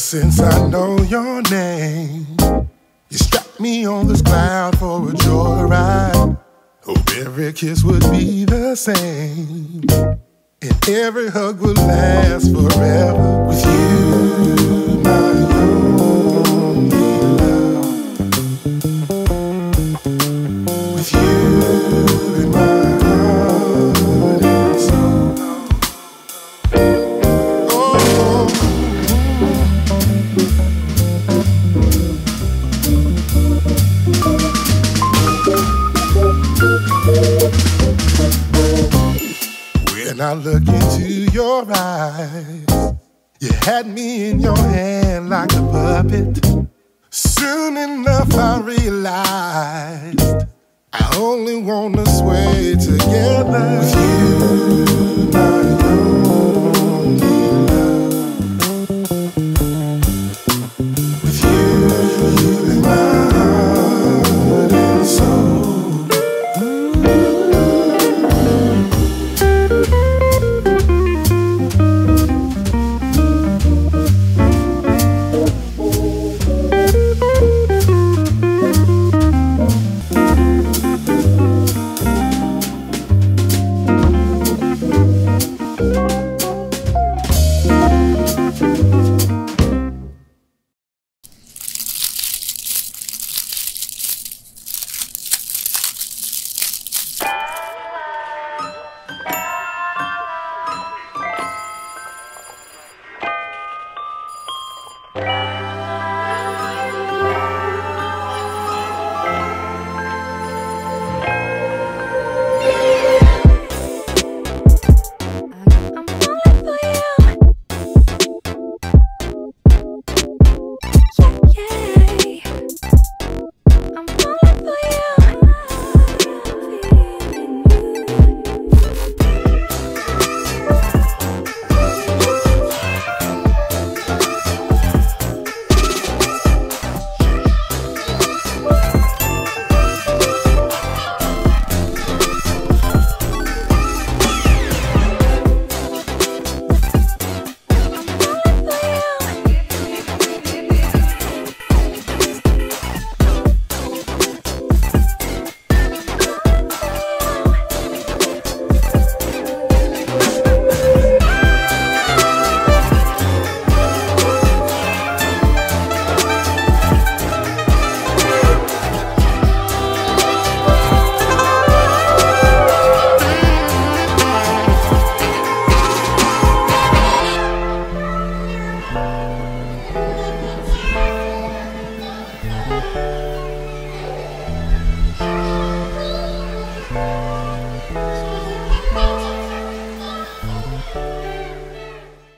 since I know your name, you struck me on this cloud for a joyride. Hope every kiss would be the same, and every hug would last forever. With you, my only love. With you in my heart and soul. Oh. When I look into your eyes, you had me in your hand like a puppet. Soon enough I realized I only want to sway together. With you, my